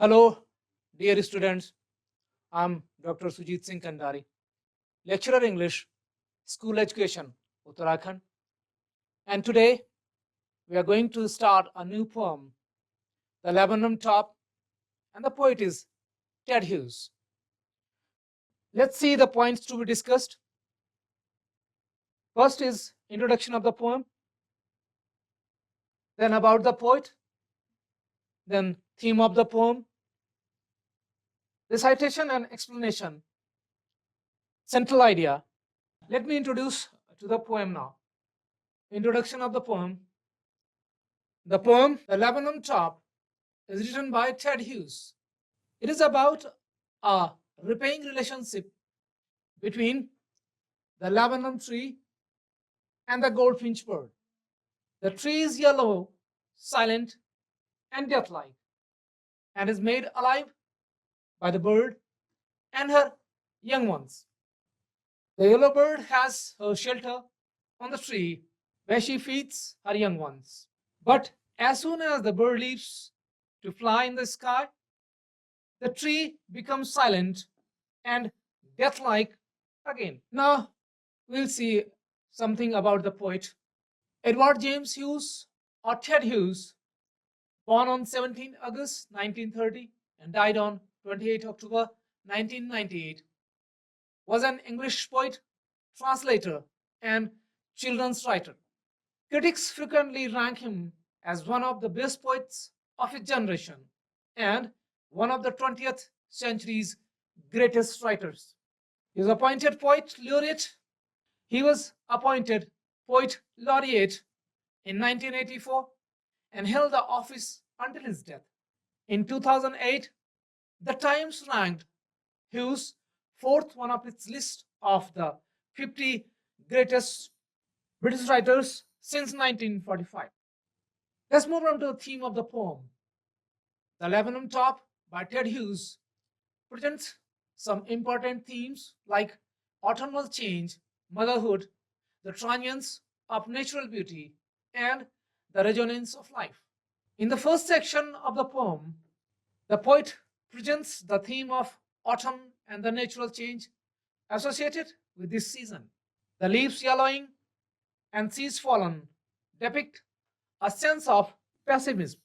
Hello, dear students. I'm Dr. Sujit Singh Kandari, lecturer English, School Education, Uttarakhand. And today we are going to start a new poem, The Laburnum Top, and the poet is Ted Hughes. Let's see the points to be discussed. First is introduction of the poem, then about the poet, then theme of the poem, recitation and explanation, central idea. Let me introduce to the poem now. Introduction of the poem. The poem, The Laburnum Top, is written by Ted Hughes. It is about a repaying relationship between the laburnum tree and the goldfinch bird. The tree is yellow, silent, and death-like, and is made alive by the bird and her young ones. The yellow bird has her shelter on the tree where she feeds her young ones. But as soon as the bird leaves to fly in the sky, the tree becomes silent and death-like again. Now we'll see something about the poet. Edward James Hughes, or Ted Hughes, born on 17 August 1930 and died on 28 October 1998, was an English poet, translator, and children's writer. Critics frequently rank him as one of the best poets of his generation and one of the 20th century's greatest writers. He was appointed poet laureate. He was appointed poet laureate in 1984 and held the office until his death. In 2008, The Times ranked Hughes fourth one of its list of the 50 greatest British writers since 1945. Let's move on to the theme of the poem. The Laburnum Top by Ted Hughes presents some important themes like autumnal change, motherhood, the transience of natural beauty, and the resonance of life. In the first section of the poem, the poet presents the theme of autumn and the natural change associated with this season. The leaves yellowing and seeds fallen depict a sense of pessimism.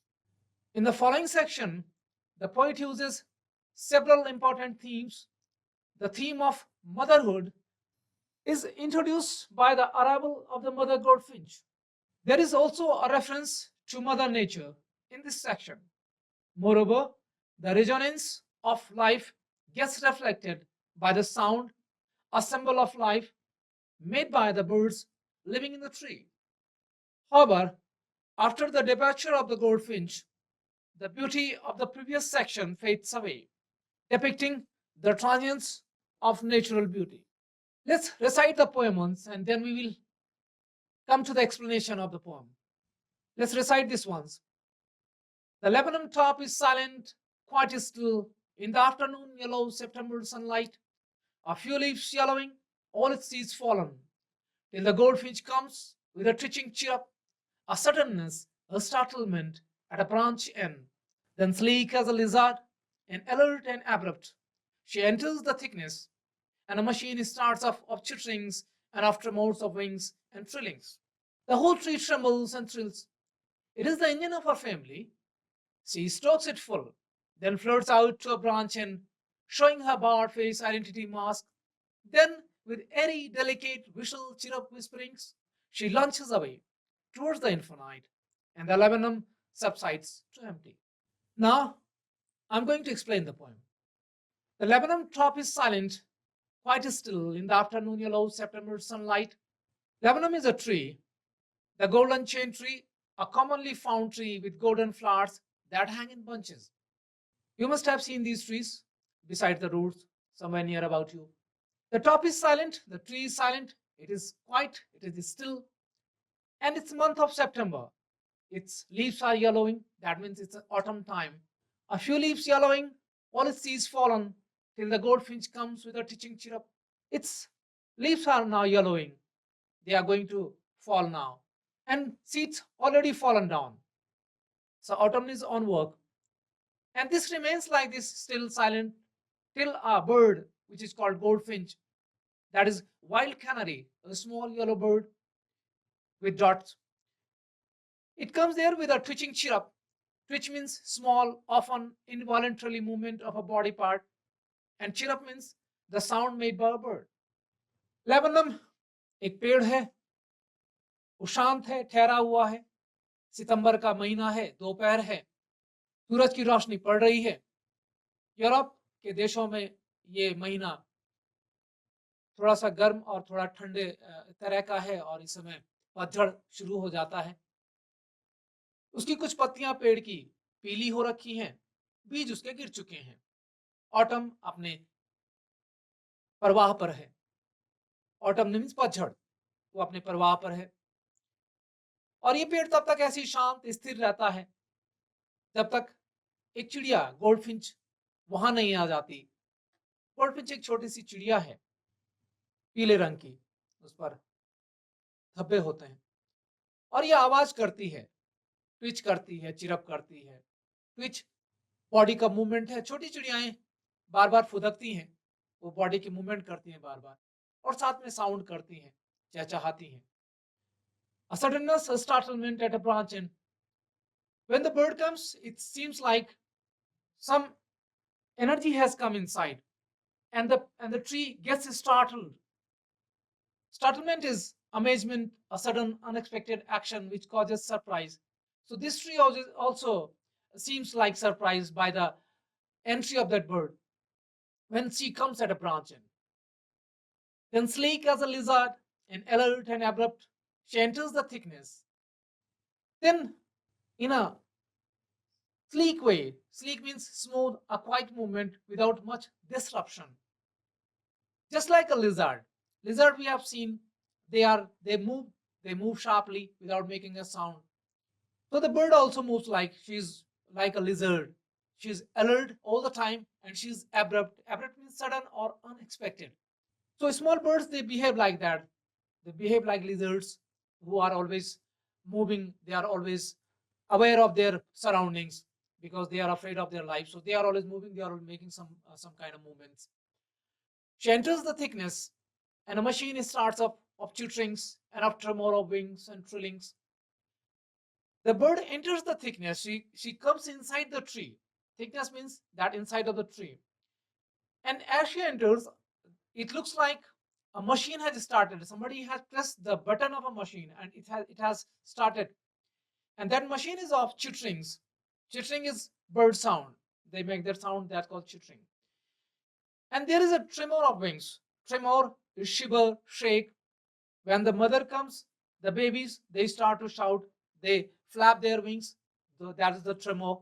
In the following section, the poet uses several important themes. The theme of motherhood is introduced by the arrival of the mother goldfinch. There is also a reference to Mother Nature in this section. Moreover, the resonance of life gets reflected by the sound, a symbol of life, made by the birds living in the tree. However, after the departure of the goldfinch, the beauty of the previous section fades away, depicting the transience of natural beauty. Let's recite the poem once and then we will come to the explanation of the poem. Let's recite this once. The Lebanon top is silent, quite still. In the afternoon, yellow September sunlight, a few leaves yellowing, all its seeds fallen, till the goldfinch comes with a twitching chirp, a suddenness, a startlement at a branch end. Then sleek as a lizard, and alert and abrupt, she enters the thickness, and a machine starts off of chitterings and of tremors of wings and trillings. The whole tree trembles and thrills. It is the engine of her family. She strokes it full, then flirts out to a branch end, showing her barred face identity mask. Then, with airy, delicate, whistle, chirrup whisperings, she launches away towards the infinite, and the laburnum subsides to empty. Now, I'm going to explain the poem. The laburnum top is silent, quite still in the afternoon yellow September sunlight. Laburnum is a tree, the golden chain tree, a commonly found tree with golden flowers that hang in bunches. You must have seen these trees beside the roads somewhere near about you. The top is silent, the tree is silent, it is quiet, it is still, and it's month of September. Its leaves are yellowing, that means it's autumn time. A few leaves yellowing, all its seeds fallen, till the goldfinch comes with a teaching chirrup. Its leaves are now yellowing, they are going to fall now, and seeds already fallen down. So autumn is on work, And this remains like this, still silent, till a bird which is called goldfinch, that is wild canary, a small yellow bird with dots. It comes there with a twitching chirrup. Twitch means small, often involuntarily movement of a body part, and chirrup means the sound made by a bird. Laburnum एक पेड़ है, वो शांत है, ठहरा हुआ है। सितंबर का महीना है, दोपहर है, सूरज की रोशनी पड़ रही है। यूरोप के देशों में ये महीना थोड़ा सा गर्म और थोड़ा ठंडे तरह का है और इस समय पतझड़ शुरू हो जाता है। उसकी कुछ पत्तियां पेड़ की पीली हो रखी हैं, बीज उसके गिर चुके हैं। ऑटम अपने प्रवाह पर है। ऑटम मीन्स पतझड़, वो अपने प्रवाह पर है। और ये पेड़ तब तक ऐसी शांत स्थिर रहता है जब तक एक चिड़िया गोल्डफिंच वहां नहीं आ जाती। गोल्डफिंच एक छोटी सी चिड़िया है, पीले रंग की, उस पर धब्बे होते हैं और ये आवाज करती है, ट्विच करती है, चिरप करती है। ट्विच बॉडी का मूवमेंट है। छोटी चिड़ियाएं बार बार फुदकती हैं, वो बॉडी की मूवमेंट करती हैं बार बार और साथ में साउंड करती हैं, चहचहाती हैं। A suddenness, a startlement at a branch, and when the bird comes, it seems like some energy has come inside, and the tree gets startled. Startlement is amazement, a sudden, unexpected action which causes surprise. So this tree also seems like surprised by the entry of that bird when she comes at a branch end. Then sleek as a lizard and alert and abrupt, she enters the thickness. Then in a sleek way, sleek means smooth, a quiet movement without much disruption. Just like a lizard. Lizard we have seen, they move sharply without making a sound. So the bird also moves like she's like a lizard. She's alert all the time and she's abrupt. Abrupt means sudden or unexpected. So small birds, they behave like that. They behave like lizards who are always moving. They are always aware of their surroundings because they are afraid of their life. So they are always moving. They are always making some kind of movements. She enters the thickness and a machine starts up of twitterings and of tremor of wings and trillings. The bird enters the thickness. She comes inside the tree. Thickness means that inside of the tree. And as she enters, it looks like a machine has started. Somebody has pressed the button of a machine and it has started. And that machine is of twitterings. Twittering is bird sound. They make that sound that's called twittering. And there is a tremor of wings. Tremor is shiver, shake. When the mother comes, the babies, they start to shout. They flap their wings. So that is the tremor.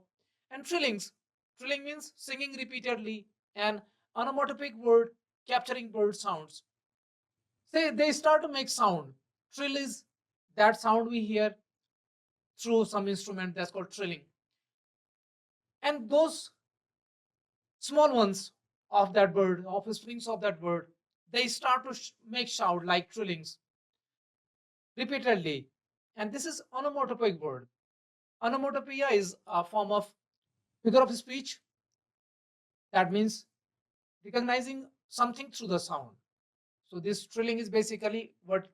And trillings. Trilling means singing repeatedly, an onomatopoeic word capturing bird sounds. Say they start to make sound. Trill is that sound we hear through some instrument that's called trilling. And those small ones of that bird, offsprings of that bird, they start to make shout like trillings repeatedly. And this is onomatopoeic word. Onomatopoeia is a form of figure of speech. That means recognizing something through the sound. So this trilling is basically what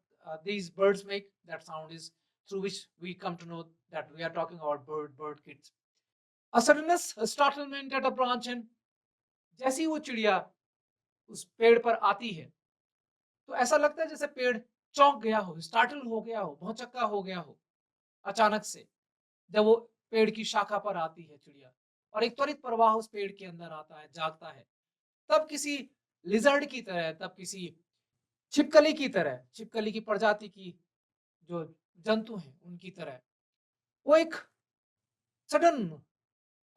these birds make. That sound is through which we come to know that we are talking about bird kids. A suddenness, a startlement at a branch end. जैसी वो चिड़िया उस पेड़ पर आती है तो ऐसा लगता है जैसे पेड़ चौंक गया हो, स्टार्टल हो गया हो, भौचक्का हो गया हो अचानक से जब वो पेड़ की शाखा पर आती है चिड़िया और एक त्वरित प्रवाह उस पेड़ के अंदर आता है, जागता है। तब किसी लिजर्ड की तरह, तब किसी छिपकली की तरह, छिपकली की प्रजाति की जो जंतु हैं उनकी तरह वो एक सडन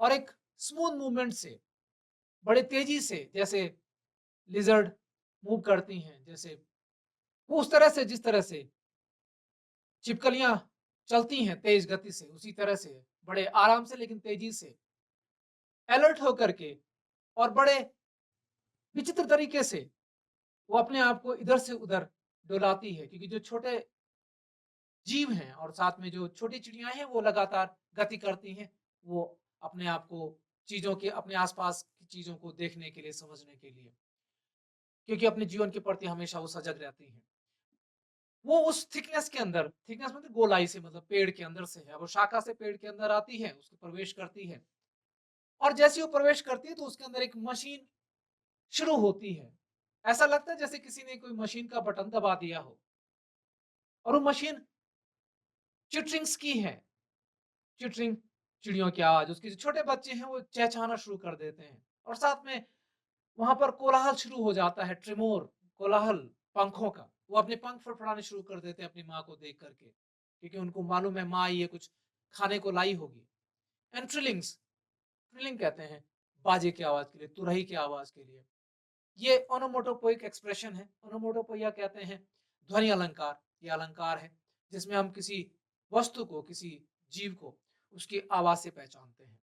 और एक स्मूथ मूवमेंट से, बड़े तेजी से, जैसे लिजर्ड मूव करती हैं, जैसे वो उस तरह से, जिस तरह से छिपकलियां चलती हैं तेज गति से, उसी तरह से बड़े आराम से लेकिन तेजी से अलर्ट होकर के और बड़े विचित्र तरीके से वो अपने आप को इधर से उधर डोलाती है। क्योंकि जो छोटे जीव हैं और साथ में जो छोटी चिड़ियां हैं वो लगातार गति करती हैं, वो अपने आप को चीजों के, अपने आसपास की चीजों को देखने के लिए, समझने के लिए, क्योंकि अपने जीवन के प्रति हमेशा वो सजग रहती हैं। वो उस थिकनेस के अंदर, थिकनेस मतलब गोलाई से, मतलब पेड़ के अंदर से है, वो शाखा से पेड़ के अंदर आती है, उसको प्रवेश करती है, और जैसे वो प्रवेश करती है तो उसके अंदर एक मशीन शुरू होती है। ऐसा लगता है जैसे किसी ने कोई मशीन का बटन दबा दिया हो, और वो मशीन चिट्रिंग्स की है। चिट्रिंग, चिड़ियों की आवाज, उसके जो छोटे बच्चे हैं वो चहचहाना शुरू कर देते हैं, और साथ में वहां पर कोलाहल शुरू हो जाता है, ट्रिमोर, कोलाहल पंखों का। वो अपने पंख फड़फड़ाने शुरू कर देते हैं अपनी माँ को देख करके, क्योंकि उनको मालूम है माँ ये कुछ खाने को लाई होगी। एंड ट्रिलिंग्स, ट्रिलिंग कहते हैं बाजे की आवाज के लिए, तुरही की आवाज के लिए। ये ओनोमोटोपोइक एक्सप्रेशन है। ओनोमोटोपोइया कहते हैं ध्वनि अलंकार। ये अलंकार है जिसमें हम किसी वस्तु को, किसी जीव को उसकी आवाज से पहचानते हैं।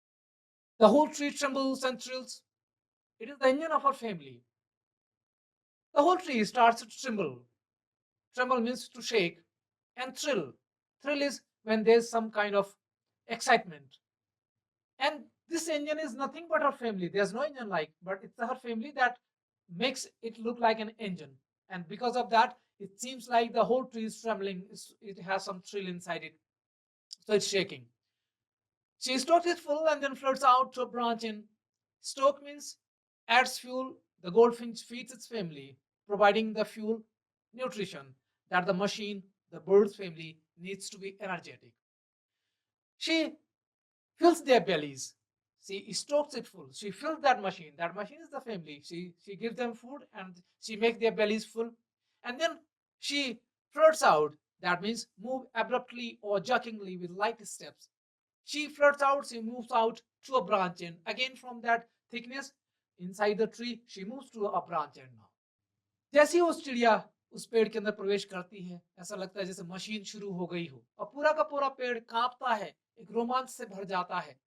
The whole tree trembles and thrills. It is the engine of our family. The whole tree starts to tremble. Tremble means to shake, and thrill. Thrill is when there's some kind of excitement. And this engine is nothing but our family. There's no engine like, but it's our family that makes it look like an engine. And because of that, it seems like the whole tree is trembling. It has some thrill inside it. So it's shaking. She stokes it full and then floats out to a branch in. Stoke means adds fuel. The goldfinch feeds its family, providing the fuel, nutrition that the machine, the bird's family, needs to be energetic. She fills their bellies. She stokes it full. She fills that machine. That machine is the family. She gives them food and she makes their bellies full. And then she flirts out. That means move abruptly or jerkingly with light steps. She flirts out, she moves out to a branch end. Again from that thickness inside the tree, she moves to a branch end now. जैसे ही उस चिड़िया उस पेड़ के अंदर प्रवेश करती है, ऐसा लगता है जैसे मशीन शुरू हो गई हो, और पूरा का पूरा पेड़ कांपता है, एक रोमांच से भर जाता है,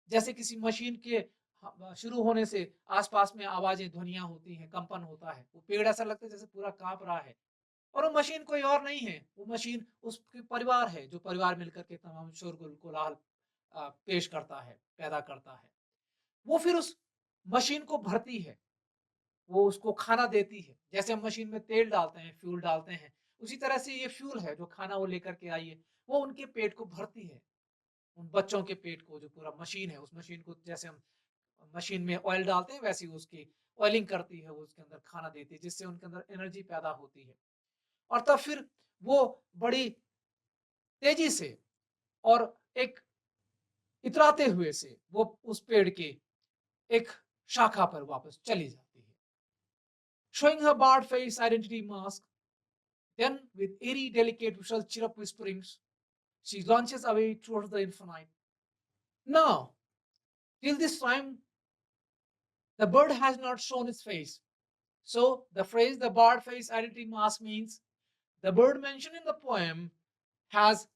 जैसे किसी मशीन के शुरू होने से आसपास में आवाजें, ध्वनियां होती हैं, कंपन होता है। वो पेड़ ऐसा लगता है जैसे पूरा कांप रहा है, और वो मशीन कोई और नहीं है, वो मशीन उसके परिवार है, जो परिवार मिलकर के तमाम शोरगुल, कोलाहल पेश करता है, पैदा करता है। वो फिर उस मशीन को भरती है, वो उसको खाना देती है। जैसे हम मशीन में तेल डालते हैं, फ्यूल डालते हैं, उसी तरह से ये फ्यूल है जो खाना वो लेकर के आई है, वो उनके पेट को भरती है, उन बच्चों के पेट को। जो पूरा मशीन है, उस मशीन को जैसे हम मशीन में ऑयल डालते हैं वैसे ही उसकी ऑयलिंग करती है, वो उसके अंदर खाना देती है, जिससे उनके अंदर एनर्जी पैदा होती है। और तब फिर वो बड़ी तेजी से और एक इतराते हुए से वो उस पेड़ के एक शाखा पर वापस चली जाती है। Showing her barred face identity mask, then with airy, delicate visual chirrup whisperings, she launches away towards the infinite. Now, till this time, the bird has not shown its face. So, the phrase the barred face identity mask means the bird mentioned in the poem has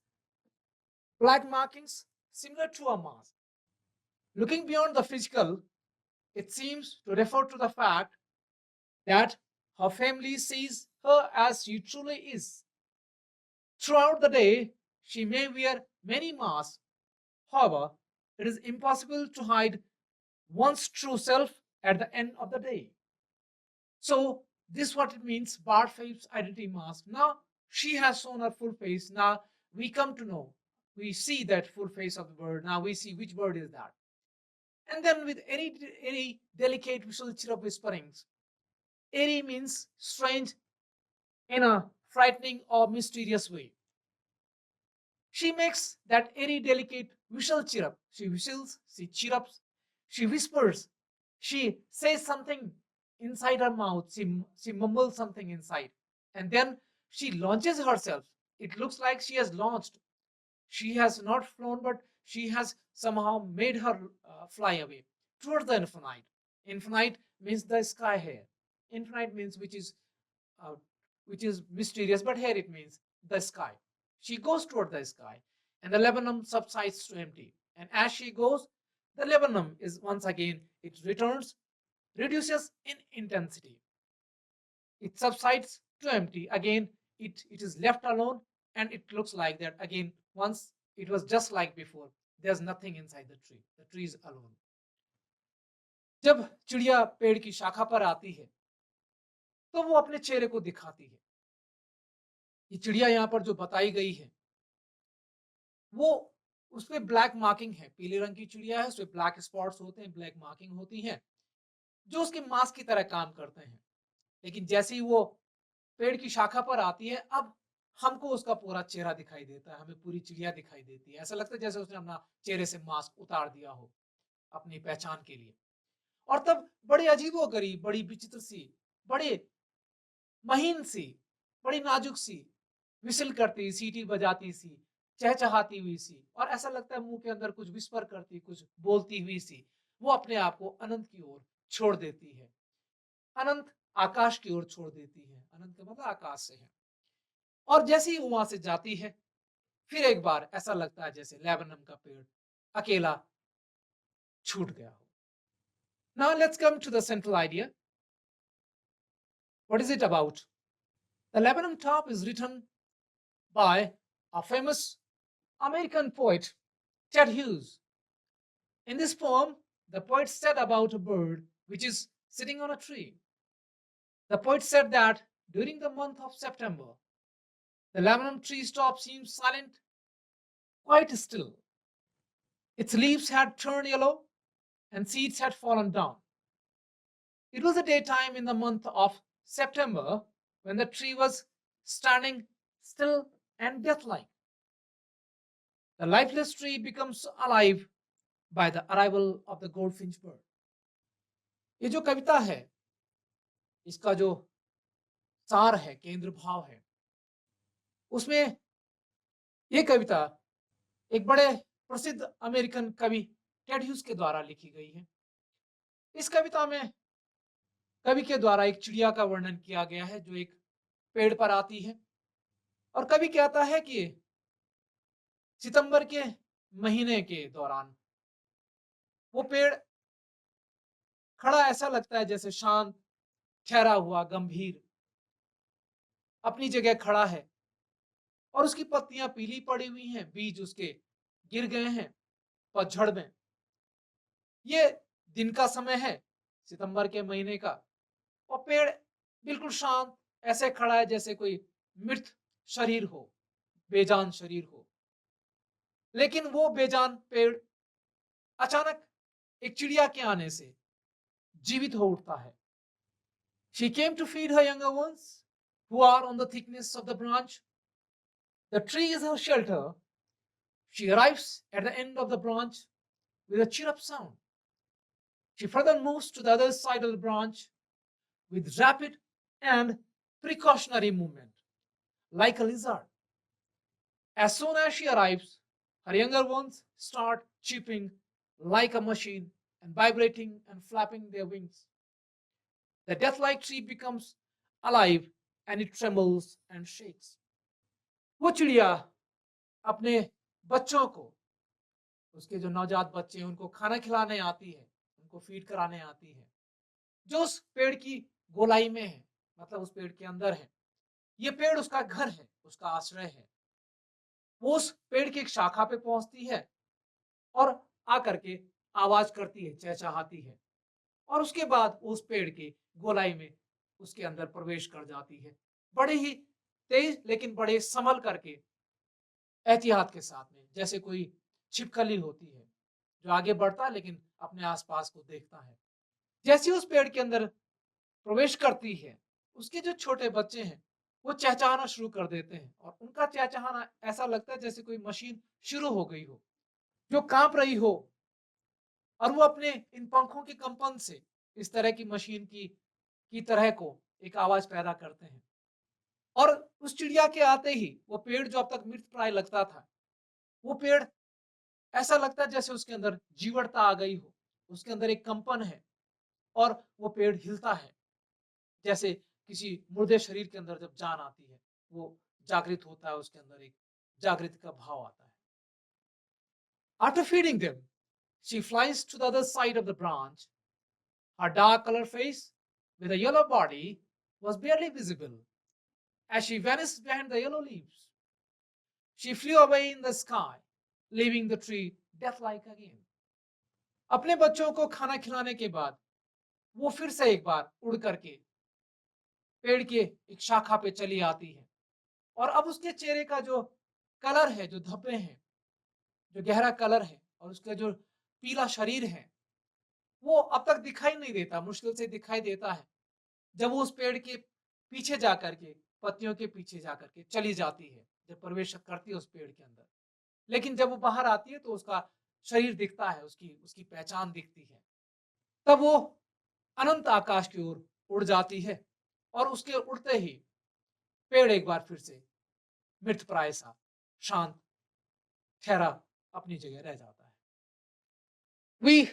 black markings similar to a mask. Looking beyond the physical, it seems to refer to the fact that her family sees her as she truly is. Throughout the day, she may wear many masks. However, it is impossible to hide one's true self at the end of the day. So, this is what it means, barred face identity mask. Now, she has shown her full face. Now, we come to know. We see that full face of the bird. Now, we see which bird is that. And then with any delicate visual chirrup whisperings. Airy means strange in a frightening or mysterious way. She makes that airy, delicate whistle chirrup. She whistles, she chirrups, she whispers, she says something inside her mouth, she mumbles something inside, and then she launches herself. It looks like she has launched. She has not flown, but she has somehow made her fly away towards the infinite. Infinite means the sky here. Infinite means uh, which is mysterious, but here it means the sky. She goes toward the sky, and the Laburnum subsides to empty. And as she goes, the Laburnum is once again, it returns, reduces in intensity. It subsides to empty. Again, it is left alone, and it looks like that again. Once it was just like before. There's nothing inside the tree. The tree is alone. जब चिड़िया पेड़ की शाखा पर आती है तो वो अपने चेहरे को दिखाती है। ये चिड़िया यहाँ पर जो बताई गई है वो उसपे ब्लैक मार्किंग है, पीले रंग की चिड़िया है, उसपे ब्लैक स्पॉट्स होते हैं, ब्लैक मार्किंग होती है जो उसके मास्क की तरह काम करते हैं। लेकिन जैसे ही वो पेड़ की शाखा पर आती है, अब हमको उसका पूरा चेहरा दिखाई देता है, हमें पूरी चिड़िया दिखाई देती है। ऐसा लगता है जैसे उसने अपना चेहरे से मास्क उतार दिया हो अपनी पहचान के लिए। और तब बड़ी अजीबोगरीब, बड़ी विचित्र सी, बड़ी महीन सी, बड़ी नाजुक सी विसल करती, सीटी बजाती सी, चहचहाती हुई सी, और ऐसा लगता है मुंह के अंदर कुछ विस्पर करती, कुछ बोलती हुई सी, वो अपने आप को अनंत की ओर छोड़ देती है, अनंत आकाश की ओर छोड़ देती है। अनंत का मतलब आकाश से है। और जैसे ही वो वहां से जाती है, फिर एक बार ऐसा लगता है जैसे लेबनम का पेड़ अकेला छूट गया हो। Now let's come to the central idea. What is it about? The Laburnum Top is written by a famous American poet, Ted Hughes. In this poem, the poet said about a bird which is sitting on a tree. The poet said that during the month of September, the Laburnum tree top seemed silent, quite still. Its leaves had turned yellow and seeds had fallen down. It was a daytime in the month of September when the tree was standing still and deathlike. The lifeless tree becomes alive by the arrival of the goldfinch bird. ये जो कविता है, इसका जो सार है, केंद्र भाव है, उसमें ये कविता एक बड़े प्रसिद्ध अमेरिकन कवि टेड ह्यूज के द्वारा लिखी गई है। इस कविता में कवि के द्वारा एक चिड़िया का वर्णन किया गया है जो एक पेड़ पर आती है, और कवि कहता है कि सितंबर के महीने के दौरान वो पेड़ खड़ा ऐसा लगता है जैसे शांत, ठहरा हुआ, गंभीर अपनी जगह खड़ा है, और उसकी पत्तियां पीली पड़ी हुई हैं, बीज उसके गिर गए हैं पतझड़ में। ये दिन का समय है, सितंबर के महीने का, और पेड़ बिल्कुल शांत ऐसे खड़ा है जैसे कोई मृत शरीर हो, बेजान शरीर हो। लेकिन वो बेजान पेड़ अचानक एक चिड़िया के आने से जीवित हो उठता है। She came to feed her younger ones who are on the thickness of the branch. The tree is her shelter. She arrives at the end of the branch with a chirrup sound. She further moves to the other side of the branch with rapid and precautionary movement, like a lizard. As soon as she arrives, her younger ones start chirping like a machine and vibrating and flapping their wings. The death-like tree becomes alive and it trembles and shakes. वो चिड़िया अपने बच्चों को, उसके जो नवजात बच्चे हैं, उनको खाना खिलाने आती है, उनको फीड कराने आती है, जो उस पेड़ की गोलाई में है, मतलब उस पेड़ के अंदर है। ये पेड़ उसका घर है, उसका आश्रय है। वो उस पेड़ की एक शाखा पे पहुंचती है और आकर के आवाज करती है, चहचहाती है, और उसके बाद उस पेड़ के गोलाई में उसके अंदर प्रवेश कर जाती है, बड़े ही तेज लेकिन बड़े संभल करके, एहतियात के साथ में, जैसे कोई छिपकली होती है जो आगे बढ़ता है लेकिन अपने आसपास को देखता है। जैसे उस पेड़ के अंदर प्रवेश करती है, उसके जो छोटे बच्चे हैं वो चहचहाना शुरू कर देते हैं, और उनका चहचहाना ऐसा लगता है जैसे कोई मशीन शुरू हो गई हो जो कांप रही हो, और वो अपने इन पंखों के कंपन से इस तरह की मशीन की तरह को एक आवाज पैदा करते हैं। और उस चिड़िया के आते ही वो पेड़ जो अब तक मृत प्राय लगता था, वो पेड़ ऐसा लगता है जैसे उसके अंदर जीवटता आ गई हो, उसके अंदर एक कंपन है, और वो पेड़ हिलता है जैसे किसी मुर्दे शरीर के अंदर जब जान आती है, वो जागृत होता है, उसके अंदर एक जागृत का भाव आता है। After feeding them, she flies to the other side of the branch. Her dark colored face with a yellow body was barely visible as she vanished behind the yellow leaves. She flew away in the sky, leaving the tree death-like again. अपने बच्चों को खाना खिलाने के बाद वो फिर से एक बार उड़ करके पेड़ के एक शाखा पे चली आती है और अब उसके चेहरे का जो कलर है, जो धब्बे हैं, जो गहरा कलर है और उसका जो पीला शरीर है, वो अब तक दिखाई नहीं देता, मुश्किल से दिखाई देता है जब वो उस पेड़ के पीछे जाकर के, पत्तियों के पीछे जाकर के चली जाती है, जब प्रवेश करती है उस पेड़ के अंदर। लेकिन जब वो बाहर आती है तो उसका शरीर दिखता है, उसकी उसकी पहचान दिखती है। तब वो अनंत आकाश की ओर उड़ जाती है और उसके उड़ते ही पेड़ एक बार फिर से मृतप्राय सा शांत ठहरा अपनी जगह रह जाता है। We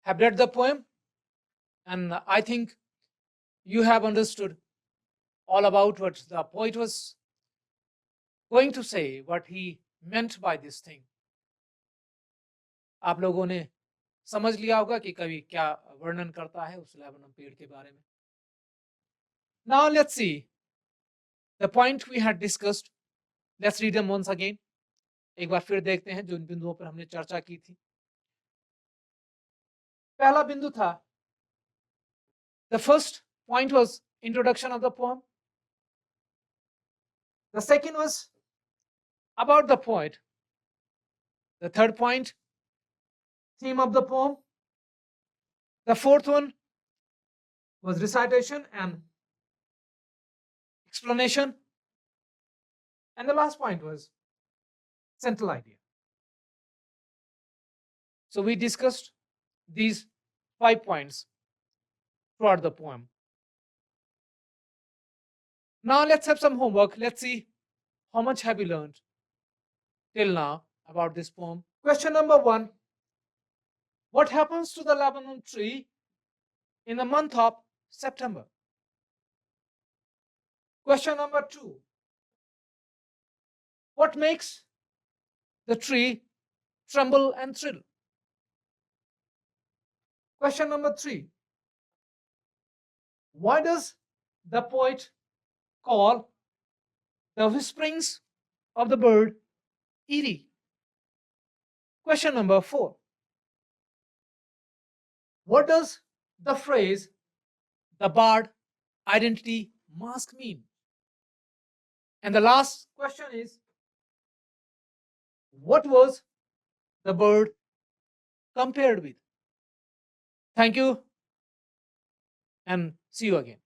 have read the poem and I think you have understood all about what the poet was going to say, what he meant by this thing. आप लोगों ने समझ लिया होगा कि कवि क्या वर्णन करता है उस लैबनम पेड़ के बारे में। Now let's see the point we had discussed. Let's read them once again. एक बार फिर देखते हैं जो इन बिंदुओं पर हमने चर्चा की थी। पहला बिंदु था, the first point was introduction of the poem. The second was about the poet. The third point, theme of the poem. The fourth one was recitation and explanation. And the last point was central idea. So we discussed these 5 points throughout the poem. Now let's have some homework. Let's see how much have you learned till now about this poem. Question number 1. What happens to the laburnum tree in the month of September? Question number 2. What makes the tree tremble and thrill? Question number 3. Why does the poet call the whisperings of the bird eerie? Question number 4. What does the phrase the bard identity mask mean? And the last question is, what was the bird compared with? Thank you and see you again.